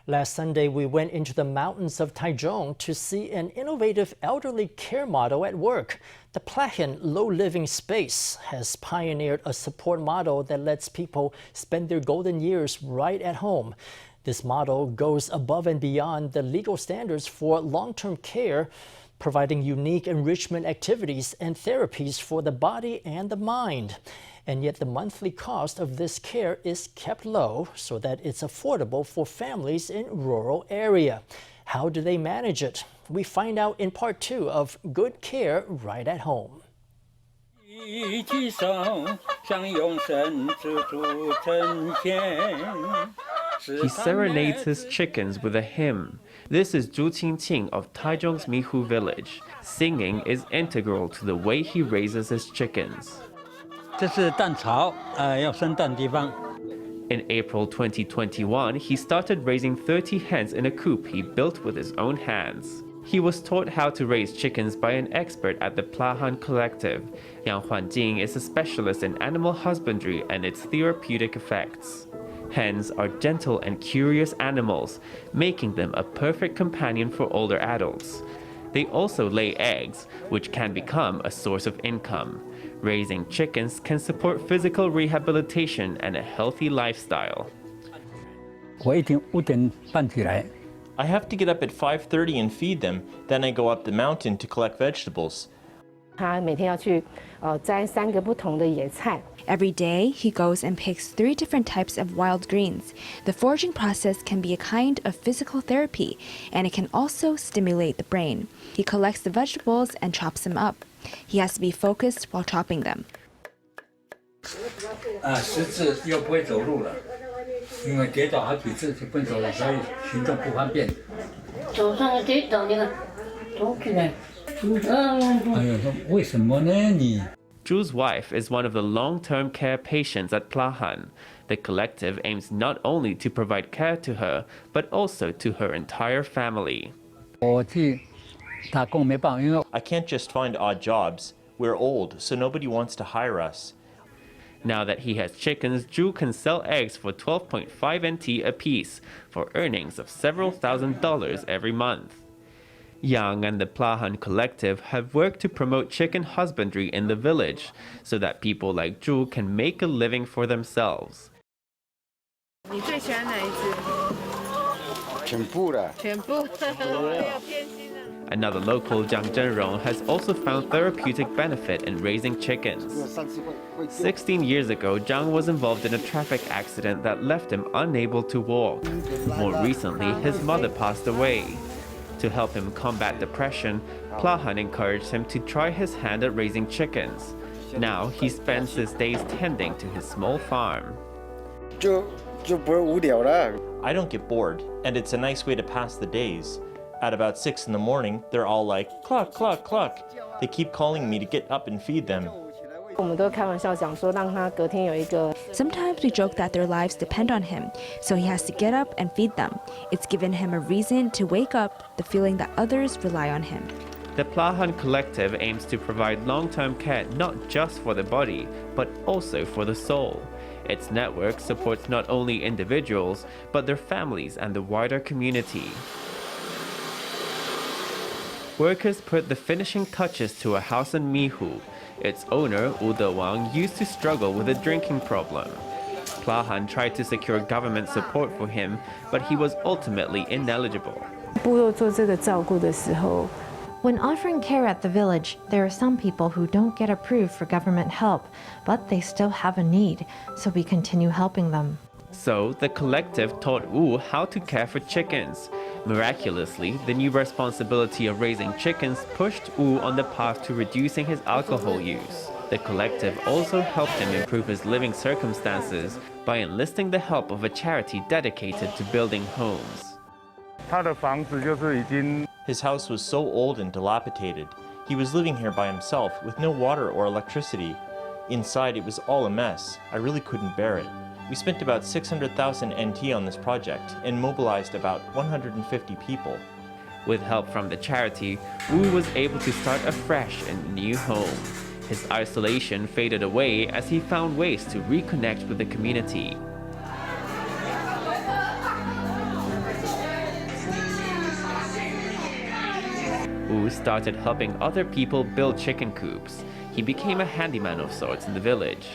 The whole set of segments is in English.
Last Sunday, we went into the mountains of Taichung to see an innovative elderly care model at work. The Plahan Low Living Space has pioneered a support model that lets people spend their golden years right at home. This model goes above and beyond the legal standards for long-term care, providing unique enrichment activities and therapies for the body and the mind. And yet the monthly cost of this care is kept low so that it's affordable for families in rural area. How do they manage it? We find out in part 2 of Good Care Right at Home. He serenades his chickens with a hymn. This is Ching-ching of Taichung's Mihu village. Singing is integral to the way he raises his chickens. In April 2021, he started raising 30 hens in a coop he built with his own hands. He was taught how to raise chickens by an expert at the Plahan collective. Huan-ching is a specialist in animal husbandry and its therapeutic effects. Hens are gentle and curious animals, making them a perfect companion for older adults. They also lay eggs, which can become a source of income. Raising chickens can support physical rehabilitation and a healthy lifestyle. I have to get up at 5:30 and feed them, then I go up the mountain to collect vegetables. Every day, he goes and picks 3 different types of wild greens. The foraging process can be a kind of physical therapy, and it can also stimulate the brain. He collects the vegetables and chops them up. He has to be focused while chopping them. Zhu's wife is one of the long-term care patients at Plahan. The collective aims not only to provide care to her, but also to her entire family. I can't just find odd jobs. We're old, so nobody wants to hire us. Now that he has chickens, Zhu can sell eggs for 12.5 NT apiece for earnings of several $1,000s every month. Yang and the Plahan collective have worked to promote chicken husbandry in the village so that people like Zhu can make a living for themselves. Another local, Jiang Zhenrong, has also found therapeutic benefit in raising chickens. 16 years ago, Jiang was involved in a traffic accident that left him unable to walk. More recently, his mother passed away. To help him combat depression, Plahan encouraged him to try his hand at raising chickens. Now he spends his days tending to his small farm. I don't get bored, and it's a nice way to pass the days. At about 6 in the morning, they're all like, cluck, cluck, cluck. They keep calling me to get up and feed them. Sometimes we joke that their lives depend on him, so he has to get up and feed them. It's given him a reason to wake up the feeling that others rely on him. The Plahan collective aims to provide long-term care not just for the body, but also for the soul. Its network supports not only individuals, but their families and the wider community. Workers put the finishing touches to a house in Mihu. Its owner, Wu Dewang, used to struggle with a drinking problem. Plahan tried to secure government support for him, but he was ultimately ineligible. When offering care at the village, there are some people who don't get approved for government help, but they still have a need, so we continue helping them. So, the collective taught Wu how to care for chickens. Miraculously, the new responsibility of raising chickens pushed Wu on the path to reducing his alcohol use. The collective also helped him improve his living circumstances by enlisting the help of a charity dedicated to building homes. His house was so old and dilapidated. He was living here by himself with no water or electricity. Inside, it was all a mess. I really couldn't bear it. We spent about 600,000 NT on this project and mobilized about 150 people. With help from the charity, Wu was able to start afresh in a new home. His isolation faded away as he found ways to reconnect with the community. Wu started helping other people build chicken coops. He became a handyman of sorts in the village.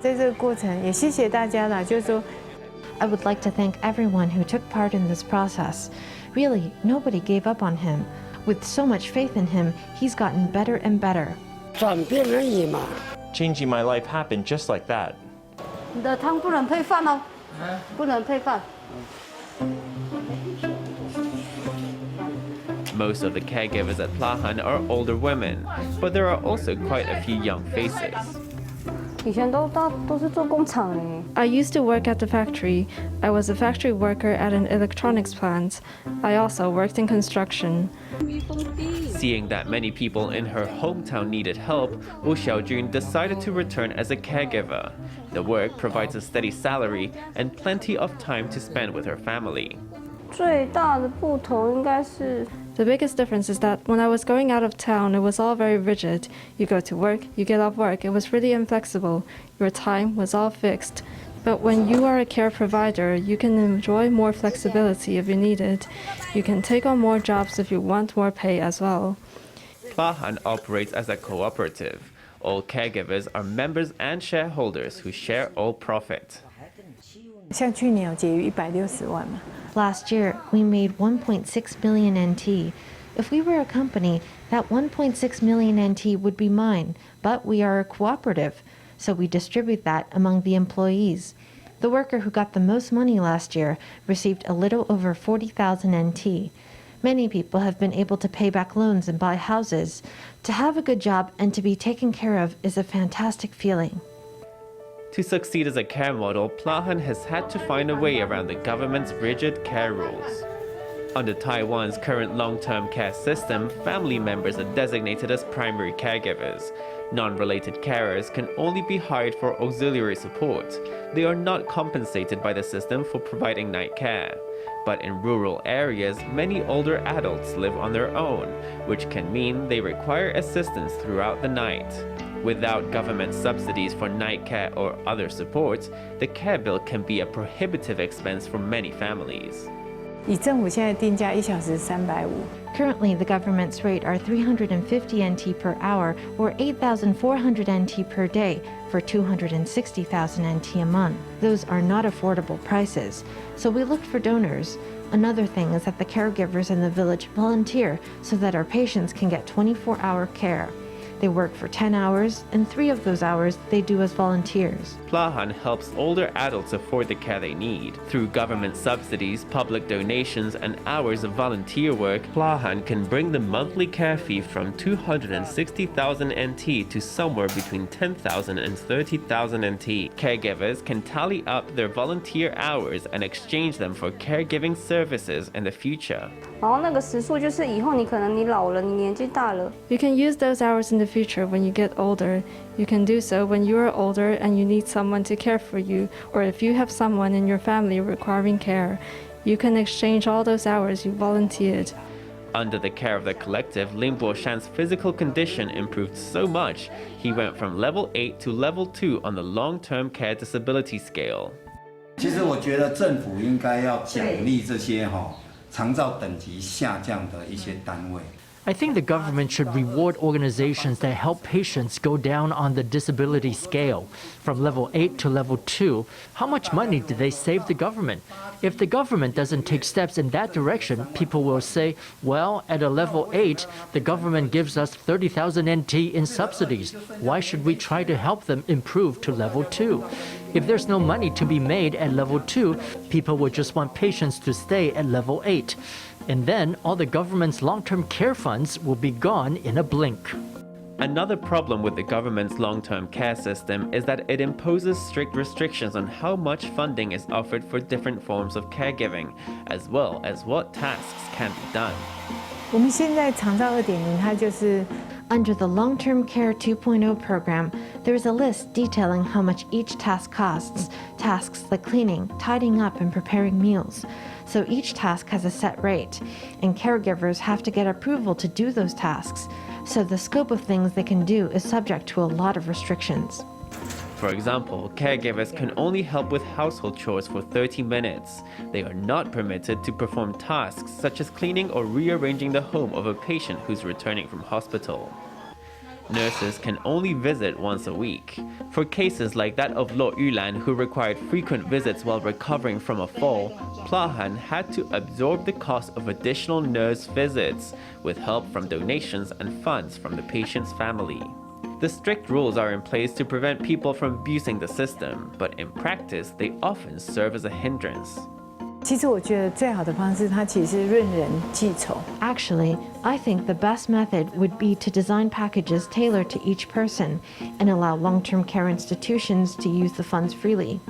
在这个过程也谢谢大家啦，就是说 I would like to thank everyone who took part in this process. Really, nobody gave up on him. With so much faith in him, he's gotten better and better. 转变而已嘛。 Changing my life happened just like that. 你的汤不能配饭哦，不能配饭。 Most of the caregivers at Plahan are older women, but there are also quite a few young faces. 以前都是做工厂嘞。 I used to work at the factory. I was a factory worker at an electronics plant. I also worked in construction. Seeing that many people in her hometown needed help, Wu Xiaojun decided to return as a caregiver. The work provides a steady salary and plenty of time to spend with her family. 最大的不同应该是 The biggest difference is that when I was going out of town, it was all very rigid. You go to work, you get off work. It was really inflexible. Your time was all fixed. But when you are a care provider, you can enjoy more flexibility if you need it. You can take on more jobs if you want more pay as well. Plahan operates as a cooperative. All caregivers are members and shareholders who share all profit. 像去年有结余160万嘛。 Last year, we made 1.6 million NT. If we were a company, that 1.6 million NT would be mine, but we are a cooperative, so we distribute that among the employees. The worker who got the most money last year received a little over 40,000 NT. Many people have been able to pay back loans and buy houses. To have a good job and to be taken care of is a fantastic feeling. To succeed as a care model, Plahan has had to find a way around the government's rigid care rules. Under Taiwan's current long-term care system, family members are designated as primary caregivers. Non-related carers can only be hired for auxiliary support. They are not compensated by the system for providing night care. But in rural areas, many older adults live on their own, which can mean they require assistance throughout the night. Without government subsidies for night care or other supports, the care bill can be a prohibitive expense for many families. 以政府现在定价1小时350。 Currently, the government's rate are 350 NT per hour or 8,400 NT per day for 260,000 NT a month. Those are not affordable prices, so we looked for donors. Another thing is that the caregivers in the village volunteer so that our patients can get 24-hour care. They work for 10 hours, and 3 of those hours they do as volunteers. Plahan helps older adults afford the care they need. Through government subsidies, public donations, and hours of volunteer work, Plahan can bring the monthly care fee from 260,000 NT to somewhere between 10,000 and 30,000 NT. Caregivers can tally up their volunteer hours and exchange them for caregiving services in the future. 然后那个时数就是以后你可能你老了，你年纪大了， You can use those hours in the future when you get older. You can do so when you are older and you need someone to care for you, or if you have someone in your family requiring care. You can exchange all those hours you volunteered. Under the care of the collective, Lin Bo-shan's physical condition improved so much, he went from level 8 to level 2 on the long-term care disability scale. 其实我觉得政府应该要奖励这些长照等级下降的一些单位。 I think the government should reward organizations that help patients go down on the disability scale from level 8 to level 2. How much money do they save the government? If the government doesn't take steps in that direction, people will say, well, at a level 8, the government gives us 30,000 NT in subsidies. Why should we try to help them improve to level 2? If there's no money to be made at level 2, people will just want patients to stay at level 8. And then all the government's long-term care funds will be gone in a blink. Another problem with the government's long-term care system is that it imposes strict restrictions on how much funding is offered for different forms of caregiving, as well as what tasks can be done. 我们现在长照2.0，它就是 Under the Long-Term Care 2.0 program, there is a list detailing how much each task costs, tasks like cleaning, tidying up, and preparing meals. So each task has a set rate, and caregivers have to get approval to do those tasks. So the scope of things they can do is subject to a lot of restrictions. For example, caregivers can only help with household chores for 30 minutes. They are not permitted to perform tasks such as cleaning or rearranging the home of a patient who's returning from hospital. Nurses can only visit once a week. For cases like that of Lo Yulan, who required frequent visits while recovering from a fall, Plahan had to absorb the cost of additional nurse visits, with help from donations and funds from the patient's family. The strict rules are in place to prevent people from abusing the system, but in practice, they often serve as a hindrance. 其实我觉得最好的方式，它其实润人计酬。 Actually, I think the best method would be to design packages tailored to each person and allow long-term care institutions to use the funds freely.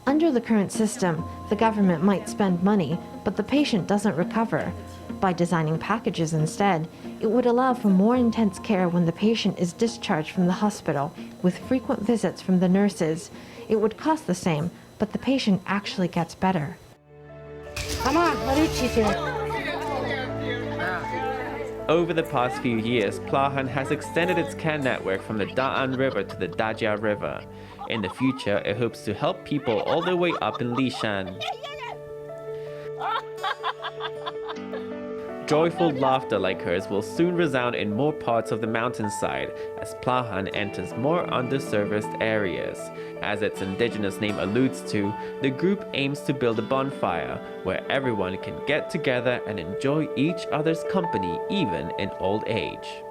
Under the current system, the government might spend money, but the patient doesn't recover. By designing packages instead, it would allow for more intense care when the patient is discharged from the hospital, with frequent visits from the nurses. It would cost the same, but the patient actually gets better. Over the past few years, Plahan has extended its care network from the Da'an River to the Dajia River. In the future, it hopes to help people all the way up in Lishan. Joyful laughter like hers will soon resound in more parts of the mountainside as Plahan enters more underserviced areas. As its indigenous name alludes to, the group aims to build a bonfire where everyone can get together and enjoy each other's company even in old age.